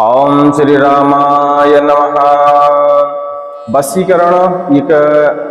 ओम श्री रामाय नमः। वशीकरण एक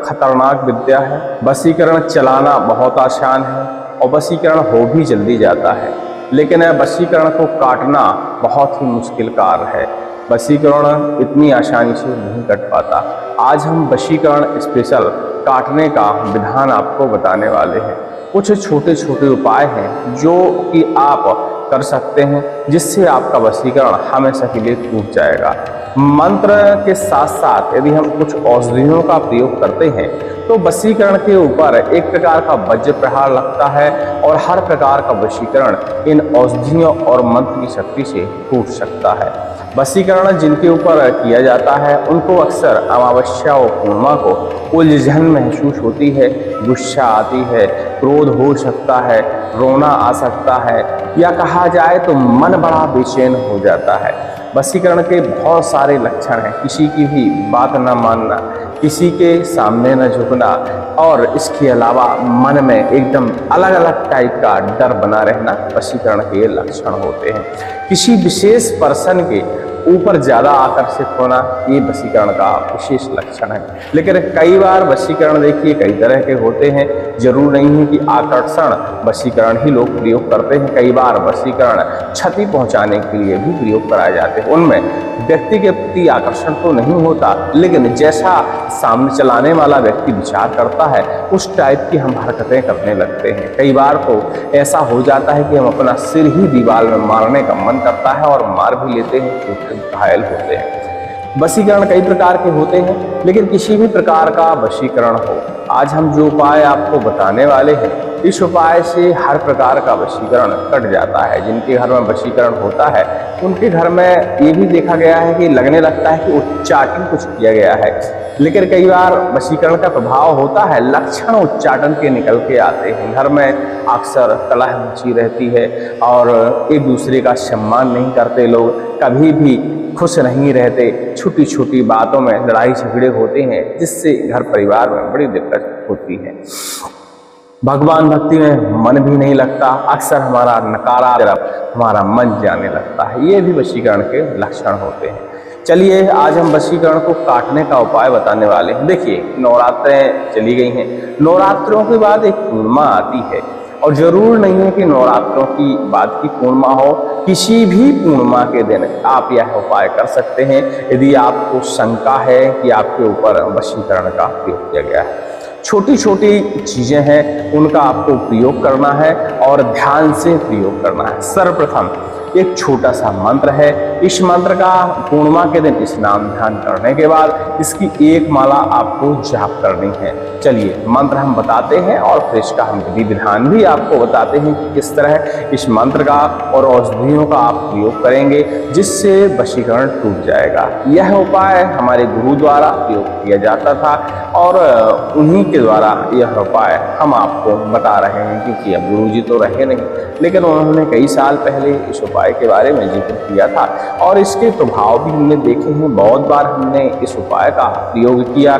खतरनाक विद्या है। वशीकरण चलाना बहुत आसान है और वशीकरण हो भी जल्दी जाता है, लेकिन वशीकरण को काटना बहुत ही मुश्किल कार्य है। वशीकरण इतनी आसानी से नहीं कट पाता। आज हम वशीकरण स्पेशल काटने का विधान आपको बताने वाले हैं। कुछ छोटे छोटे उपाय हैं जो कि आप कर सकते हैं, जिससे आपका वशीकरण हमेशा के लिए टूट जाएगा। मंत्र के साथ साथ यदि हम कुछ औषधियों का प्रयोग करते हैं तो वशीकरण के ऊपर एक प्रकार का वज्र प्रहार लगता है और हर प्रकार का वशीकरण इन औषधियों और मंत्र की शक्ति से टूट सकता है। वशीकरण जिनके ऊपर किया जाता है उनको अक्सर अमावस्या और पूर्णिमा को उलझन महसूस होती है, गुस्सा आती है, क्रोध हो सकता है, रोना आ सकता है, या कहा जाए तो मन बड़ा बेचैन हो जाता है। वशीकरण के बहुत सारे लक्षण हैं। किसी की भी बात न मानना, किसी के सामने न झुकना, और इसके अलावा मन में एकदम अलग अलग टाइप का डर बना रहना वशीकरण के लक्षण होते हैं। किसी विशेष पर्सन के ऊपर ज़्यादा आकर्षित होना, ये वशीकरण का विशेष लक्षण है। लेकिन कई बार वशीकरण देखिए कई तरह के होते हैं। जरूर नहीं है कि आकर्षण वशीकरण ही लोग प्रयोग करते हैं। कई बार वशीकरण क्षति पहुंचाने के लिए भी प्रयोग कराए जाते हैं। उनमें व्यक्ति के प्रति आकर्षण तो नहीं होता, लेकिन जैसा सामने चलाने वाला व्यक्ति विचार करता है उस टाइप की हम हरकतें करने लगते हैं। कई बार तो ऐसा हो जाता है कि हम अपना सिर ही दीवार में मारने का मन करता है और मार भी लेते हैं, घायल होते हैं। वशीकरण कई प्रकार के होते हैं, लेकिन किसी भी प्रकार का वशीकरण हो, आज हम जो उपाय आपको बताने वाले हैं, इस उपाय से हर प्रकार का वशीकरण कट जाता है। जिनके घर में वशीकरण होता है उनके घर में ये भी देखा गया है कि लगने लगता है कि उच्चाटन कुछ किया गया है। लेकिन कई बार वशीकरण का प्रभाव होता है, लक्षण उच्चाटन के निकल के आते हैं। घर में अक्सर कलह मची रहती है और एक दूसरे का सम्मान नहीं करते, लोग कभी भी खुश नहीं रहते, छोटी छोटी बातों में लड़ाई झगड़े होते हैं, जिससे घर परिवार में बड़ी दिक्कत होती है। भगवान भक्ति में मन भी नहीं लगता, अक्सर हमारा नकारात्मक हमारा मन जाने लगता है। ये भी वशीकरण के लक्षण होते हैं। चलिए आज हम वशीकरण को काटने का उपाय बताने वाले हैं। देखिए, नवरात्रें चली गई हैं। नवरात्रों के बाद एक पूर्णिमा आती है, और जरूर नहीं है कि नवरात्रों की बाद की पूर्णिमा हो। किसी भी पूर्णिमा के दिन आप यह उपाय कर सकते हैं, यदि आपको शंका है कि आपके ऊपर वशीकरण का प्रयोग किया गया है। छोटी छोटी चीजें हैं, उनका आपको प्रयोग करना है और ध्यान से प्रयोग करना है। सर्वप्रथम एक छोटा सा मंत्र है। इस मंत्र का पूर्णिमा के दिन स्नान ध्यान करने के बाद इसकी एक माला आपको जाप करनी है। चलिए मंत्र हम बताते हैं और फिर इसका हम विधि विधान भी आपको बताते हैं कि किस तरह इस मंत्र का और औषधियों का आप प्रयोग करेंगे, जिससे वशीकरण टूट जाएगा। यह उपाय हमारे गुरु द्वारा प्रयोग किया जाता था और उन्हीं के द्वारा यह उपाय हम आपको बता रहे हैं, क्योंकि अब गुरु जी तो रहे नहीं, लेकिन उन्होंने कई साल पहले इस उपाय के बारे में जिक्र किया था और इसके प्रभाव भी हमने देखे हैं। बहुत बार हमने इस उपाय का प्रयोग किया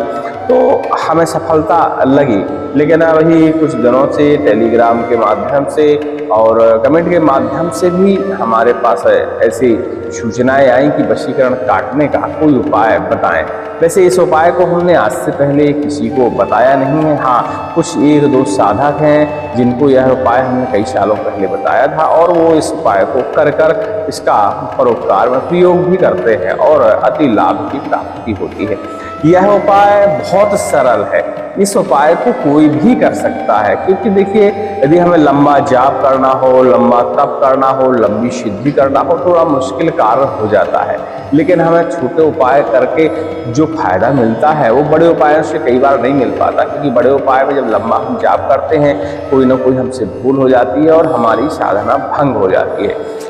तो हमें सफलता लगी, लेकिन वही कुछ दिनों से टेलीग्राम के माध्यम से और कमेंट के माध्यम से भी हमारे पास ऐसी सूचनाएं आई कि वशीकरण काटने का कोई उपाय बताएं। वैसे इस उपाय को हमने आज से पहले किसी को बताया नहीं है। हाँ, कुछ एक दो साधक हैं जिनको यह उपाय हमने कई सालों पहले बताया था और वो इस उपाय को कर कर इसका परोपकार में प्रयोग भी करते हैं और अति लाभ की प्राप्ति होती है। यह उपाय बहुत सरल है, इस उपाय को कोई भी कर सकता है, क्योंकि देखिए यदि हमें लंबा जाप करना हो, लंबा तप करना हो, लंबी सिद्धि करना हो, थोड़ा मुश्किल कार्य हो जाता है। लेकिन हमें छोटे उपाय करके जो फायदा मिलता है वो बड़े उपायों से कई बार नहीं मिल पाता, क्योंकि बड़े उपाय में जब लंबा हम जाप करते हैं कोई ना कोई हमसे भूल हो जाती है और हमारी साधना भंग हो जाती है।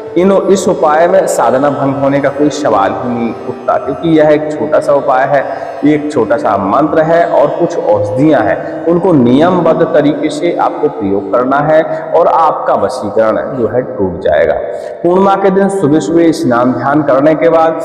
इस उपाय में साधना भंग होने का कोई सवाल ही नहीं उठता, क्योंकि यह एक छोटा सा उपाय है, एक छोटा सा मंत्र है और कुछ औषधियां हैं। उनको नियमबद्ध तरीके से आपको प्रयोग करना है और आपका वशीकरण जो है टूट जाएगा। पूर्णिमा के दिन सुबह सुबह स्नान ध्यान करने के बाद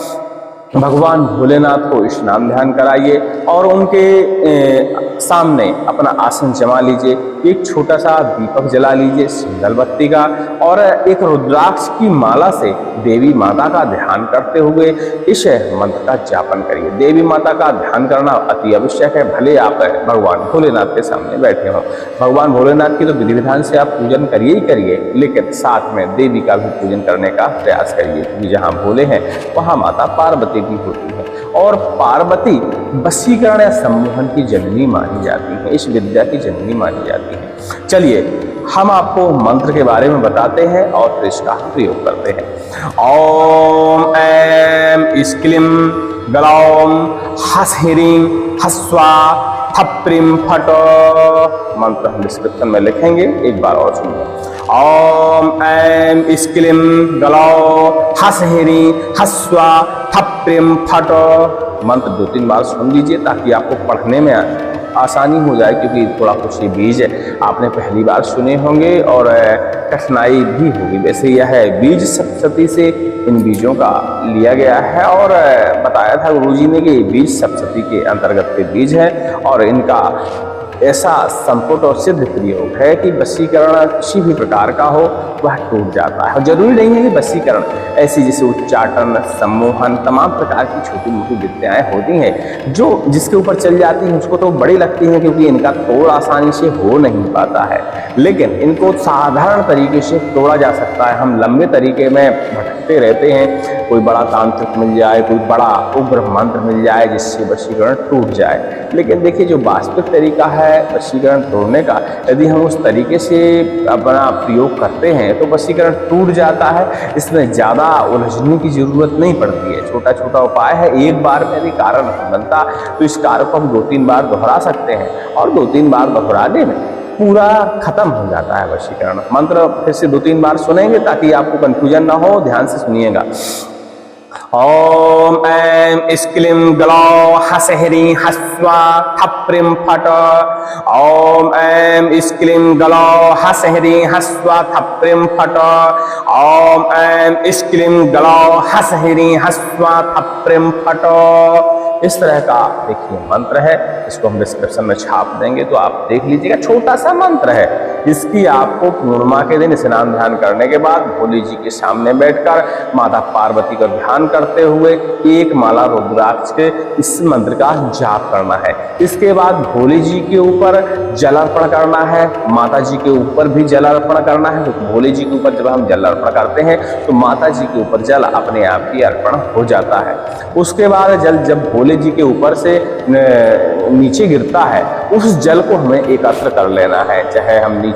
भगवान भोलेनाथ को स्नान ध्यान कराइए और उनके सामने अपना आसन जमा लीजिए, एक छोटा सा दीपक जला लीजिए सिंगल बत्ती का, और एक रुद्राक्ष की माला से देवी माता का ध्यान करते हुए इस मंत्र का जापन करिए। देवी माता का ध्यान करना अति आवश्यक है, भले आप भगवान भोलेनाथ के सामने बैठे हों। भगवान भोलेनाथ की तो विधि विधान से आप पूजन करिए ही करिए, लेकिन साथ में देवी का भी पूजन करने का प्रयास करिए, क्योंकि जहाँ भोले हैं वहाँ माता पार्वती भी होती है, और पार्वती वशीकरण या सम्मोहन की जननी मानी जाती है, इस विद्या की जननी मानी जाती है। चलिए हम आपको मंत्र के बारे में बताते हैं और फिर इसका प्रयोग करते हैं। ओम ऐं क्लीं ग्लौं हस ह्रीं हस्वा थप्रीं फट। मंत्र हम डिस्क्रिप्शन में लिखेंगे, एक बार और सुनिए। ओम ऐं क्लीं ग्लौं हस ह्रीं हस्वा थप्रीं फट। मंत्र 2-3 बार सुन लीजिए ताकि आपको पढ़ने में आसानी हो जाए, क्योंकि थोड़ा कुछ ये बीज आपने पहली बार सुने होंगे और कठिनाई भी होगी। वैसे यह बीज सप्तशती से इन बीजों का लिया गया है, और बताया था गुरुजी ने कि बीज सप्तशती के अंतर्गत के बीज है, और इनका ऐसा संपुट और सिद्ध प्रयोग है कि वशीकरण किसी भी प्रकार का हो वह टूट जाता है। जरूरी नहीं है कि वशीकरण ऐसी जैसे उच्चाटन, सम्मोहन, तमाम प्रकार की छोटी मोटी विद्याएं होती हैं जो जिसके ऊपर चल जाती हैं उसको तो बड़ी लगती हैं, क्योंकि इनका तोड़ आसानी से हो नहीं पाता है, लेकिन इनको साधारण तरीके से तोड़ा जा सकता है। हम लंबे तरीके में भटकते रहते हैं, कोई बड़ा तांत्रिक मिल जाए, कोई बड़ा उग्र मंत्र मिल जाए जिससे वशीकरण टूट जाए, लेकिन देखिए जो वास्तविक तरीका है वशीकरण तोड़ने का, यदि हम उस तरीके से अपना प्रयोग करते हैं तो वशीकरण टूट जाता है। इसमें ज़्यादा उलझने की जरूरत नहीं पड़ती है, छोटा छोटा उपाय है। एक बार में यदि कार्य नहीं बनता तो इस कार्य को हम 2-3 बार दोहरा सकते हैं, और 2-3 बार दोहराने में पूरा खत्म हो जाता है वशीकरण। मंत्र फिर से 2-3 बार सुनेंगे ताकि आपको कंफ्यूजन ना हो, ध्यान से सुनिएगा। ओम ऐं क्लीं ग्लौं हस ह्रीं हस्वा थप्रीं फट। ओम ऐं क्लीं ग्लौं हस ह्रीं हस्वा थप्रीं फट। ओम ऐं क्लीं ग्लौं हस ह्रीं हस्वा थप्रीं फट। इस तरह का देखिए मंत्र है, इसको हम डिस्क्रिप्शन में छाप देंगे तो आप देख लीजिएगा। छोटा सा मंत्र है, इसकी आपको पूर्णिमा के दिन स्नान ध्यान करने के बाद भोले जी के सामने बैठकर माता पार्वती का ध्यान करते हुए एक माला रुद्राक्ष के इस मंत्र का जाप करना है। इसके बाद भोले जी के ऊपर जल अर्पण करना है, माता जी के ऊपर भी जल अर्पण करना है। तो भोले जी के ऊपर जब हम जल अर्पण करते हैं तो माता जी के ऊपर जल अपने आप ही अर्पण हो जाता है। उसके बाद जल जब भोले जी के ऊपर से नीचे गिरता है उस जल को हमें एकत्र कर लेना है। चाहे हम नीचे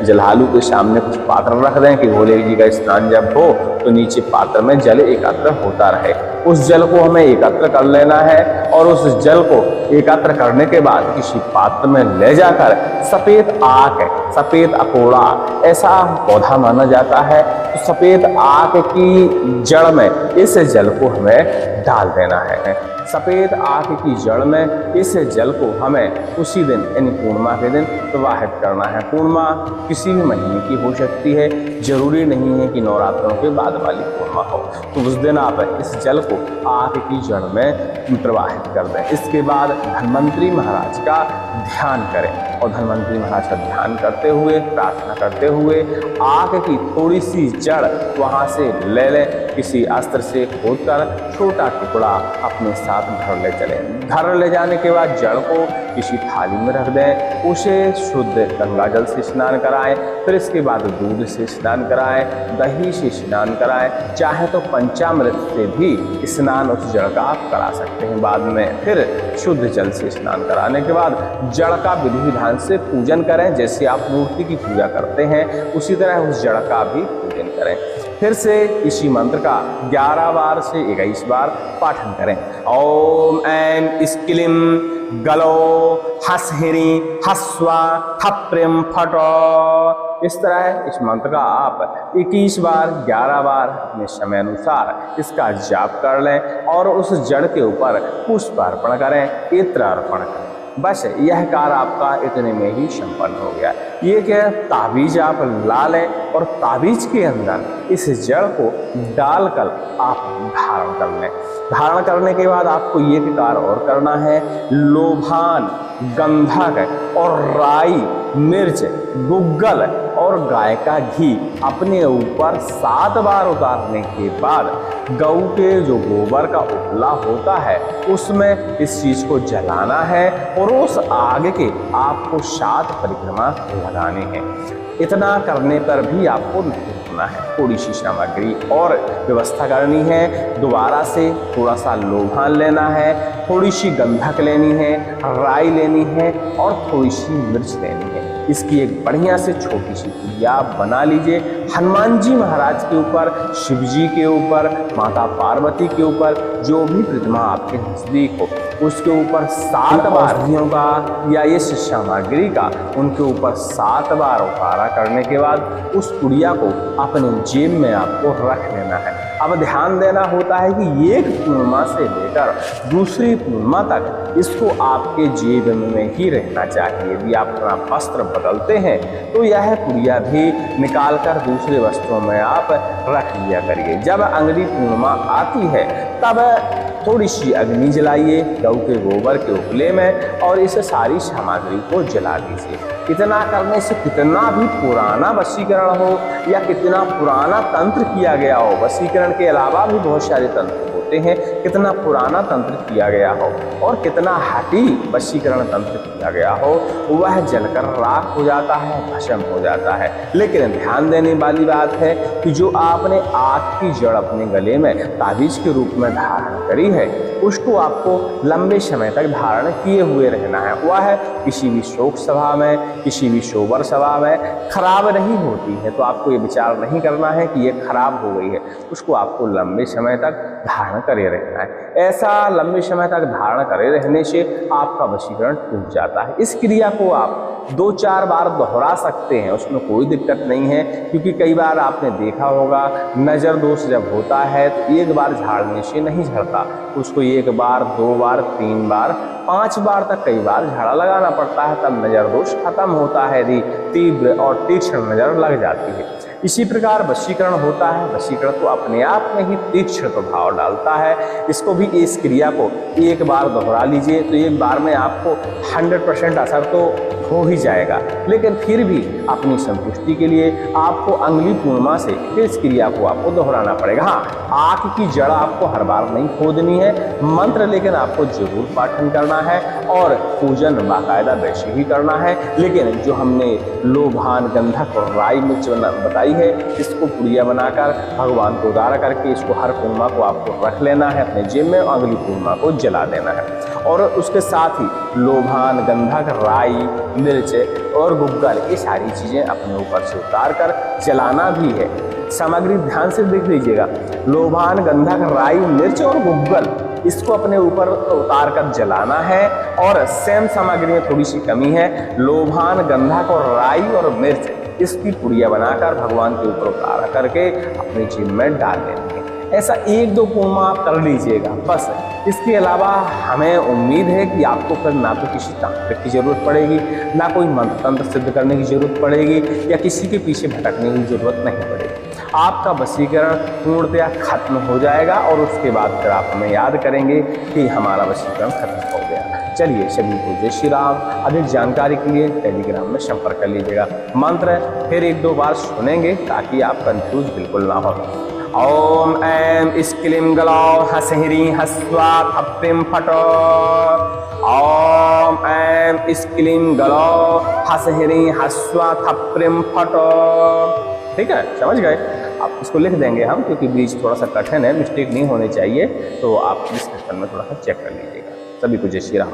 जलालू के सामने कुछ पात्र रख दें कि भोले जी का स्नान जब हो तो नीचे पात्र में जल एकत्र होता रहे, उस जल को हमें एकत्र कर लेना है। और उस जल को एकत्र करने के बाद किसी पात्र में ले जाकर सफेद आक, सफेद अकोड़ा ऐसा पौधा माना जाता है, तो सफेद आक की जड़ में इस जल को हमें डाल देना है। सफेद आक की जड़ में इस जल को हमें उसी दिन यानी पूर्णिमा के दिन प्रवाहित करना है। पूर्णिमा किसी भी महीने की हो सकती है, जरूरी नहीं है कि नवरात्रों के बाद वाली पूर्णिमा हो। तो उस दिन आप इस जल को आक की जड़ में प्रवाहित कर दें। इसके बाद धन्वंतरी महाराज का ध्यान करें, और धन्वंतरी महाराज का ध्यान करते हुए प्रार्थना करते हुए आक की थोड़ी सी जड़ वहाँ से ले लें, किसी अस्त्र से खोदकर छोटा टुकड़ा अपने साथ घर ले चलें। घर ले जाने के बाद जड़ को किसी थाली में रख दें, उसे शुद्ध गंगा जल से स्नान कराएं, फिर इसके बाद दूध से स्नान कराएं, दही से स्नान कराएं, चाहे तो पंचामृत से भी स्नान उस जड़ का आप करा सकते हैं। बाद में फिर शुद्ध जल से स्नान कराने के बाद जड़ का विधि विधान से पूजन करें। जैसे आप मूर्ति की पूजा करते हैं उसी तरह उस जड़ का भी पूजन करें। फिर से इसी मंत्र का 11 बार से 21 बार पाठन करें। ओम ऐं क्लीं ग्लौं हस ह्रीं हस्वा थप्रीं फट। इस तरह इस मंत्र का आप 21 बार 11 बार अपने समय अनुसार इसका जाप कर लें और उस जड़ के ऊपर पुष्प अर्पण करें, इत्र अर्पण करें। बस यह कार्य आपका इतने में ही संपन्न हो गया। ये क्या ताबीज आप ला लें और ताबीज के अंदर इस जड़ को डालकर आप धारण कर लें। धारण करने के बाद आपको ये कार्य और करना है, लोभान, गंधक और राई, मिर्च, गुग्गल और गाय का घी अपने ऊपर 7 बार उतारने के बाद गऊ के जो गोबर का उपला होता है उसमें इस चीज को जलाना है और उस आग के आपको 7 परिक्रमा लगाने हैं। इतना करने पर भी आपको नहीं रुकना है, थोड़ी सी सामग्री और व्यवस्था करनी है। दोबारा से थोड़ा सा लोभान लेना है, थोड़ी सी गंधक लेनी है, राई लेनी है और थोड़ी सी मिर्च लेनी है। इसकी एक बढ़िया से छोटी सी पुड़िया आप बना लीजिए। हनुमान जी महाराज के ऊपर, शिव जी के ऊपर, माता पार्वती के ऊपर, जो भी प्रतिमा आपके नजदीक हो उसके ऊपर 7 बार का या इस सामग्री का उनके ऊपर 7 बार उतारा करने के बाद उस पुड़िया को अपने जेब में आपको रख लेना है। अब ध्यान देना होता है कि एक पूर्णिमा से लेकर दूसरी पूर्णिमा तक इसको आपके जेब में ही रहना चाहिए। यदि आप अपना वस्त्र बदलते हैं तो यह पुड़िया भी निकालकर दूसरे वस्त्रों में आप रख लिया करिए। जब अगली पूर्णिमा आती है तब थोड़ी सी अग्नि जलाइए गऊ के गोबर के उपले में और इस सारी सामग्री को जला दीजिए। इतना करने से कितना भी पुराना वशीकरण हो या कितना पुराना तंत्र किया गया हो, वशीकरण के अलावा भी बहुत सारे तंत्र होते हैं, कितना पुराना तंत्र किया गया हो और कितना हठी वशीकरण तंत्र किया गया हो, वह जलकर राख हो जाता है, भस्म हो जाता है। लेकिन ध्यान देने वाली बात है कि जो आपने आग की जड़ अपने गले में ताबीज के रूप में धारण करी है उसको आपको लंबे समय तक धारण किए हुए रहना है। वह किसी भी शोक सभा में, किसी भी शोबर सभा में खराब नहीं होती है, तो आपको ये विचार नहीं करना है कि ये खराब हो गई है, उसको आपको लंबे समय तक धारण करे रहना है। ऐसा लंबे समय तक धारण करे रहने से आपका वशीकरण टूट जाता है। इस क्रिया को आप 2-4 बार दोहरा सकते हैं, उसमें कोई दिक्कत नहीं है, क्योंकि कई बार आपने देखा होगा नज़र दोष जब होता है तो एक बार झाड़ने से नहीं झड़ता, उसको 1 बार, 2 बार, 3 बार, 5 बार तक कई बार झाड़ा लगाना पड़ता है, तब नज़र दोष खत्म होता है, यदि तीव्र और तीक्ष्ण नज़र लग जाती है। इसी प्रकार वशीकरण होता है। वशीकरण तो अपने आप में ही तीक्ष्ण प्रभाव डालता है। इसको भी, इस क्रिया को 1 बार दोहरा लीजिए तो 1 बार में आपको 100% असर तो हो ही जाएगा, लेकिन फिर भी अपनी संतुष्टि के लिए आपको अगली पूर्णिमा से इस क्रिया को आपको दोहराना पड़ेगा। हाँ, आग की जड़ आपको हर बार नहीं खोदनी है, मंत्र लेकिन आपको जरूर पाठन करना है और पूजन बाकायदा वैसे ही करना है। लेकिन जो हमने लोभान, गंधक और राई मिर्च बताई है, इसको पुड़िया बनाकर भगवान को उतारा करके इसको हर पूर्णिमा को आपको रख लेना है अपने जेब में और अगली पूर्णिमा को जला देना है। और उसके साथ ही लोभान, गंधक, राई, मिर्च और गुग्गल, ये सारी चीज़ें अपने ऊपर से उतार कर जलाना भी है। सामग्री ध्यान से देख लीजिएगा, लोभान, गंधक, राई, मिर्च और गुग्गल, इसको अपने ऊपर उतार कर जलाना है। और सेम सामग्री में थोड़ी सी कमी है, लोभान, गंधक और राई और मिर्च, इसकी पुड़िया बनाकर भगवान के ऊपर उतारा करके अपनी जेब में डाल लेनी है। ऐसा 1-2 पूर्णिमा आप कर लीजिएगा बस। इसके अलावा हमें उम्मीद है कि आपको फिर ना तो किसी तांत्रिक की जरूरत पड़ेगी, ना कोई मंत्र तंत्र सिद्ध करने की जरूरत पड़ेगी या किसी के पीछे भटकने की जरूरत नहीं पड़ेगी। आपका वशीकरण पूर्णतया खत्म हो जाएगा और उसके बाद फिर आप हमें याद करेंगे कि हमारा वशीकरण खत्म हो गया। चलिए, सभी को जय श्री राम। अधिक जानकारी के लिए टेलीग्राम में संपर्क कर लीजिएगा। मंत्र फिर 1-2 बार सुनेंगे ताकि आप कंफ्यूज बिल्कुल ना हो। ओम ऐं स्क्लीं गलौ हसहिरी हस्वा थप्पिं फटो। ओम ऐं स्क्लीं गलौ हसहिरी हस्वा थप्पिं फटो। ठीक है, समझ गए? आप इसको लिख देंगे हम, क्योंकि बीच थोड़ा सा कठिन है, मिस्टेक नहीं होनी चाहिए, तो आप डिस्क्रिप्शन में थोड़ा सा चेक कर लीजिएगा। सभी को जय श्री राम।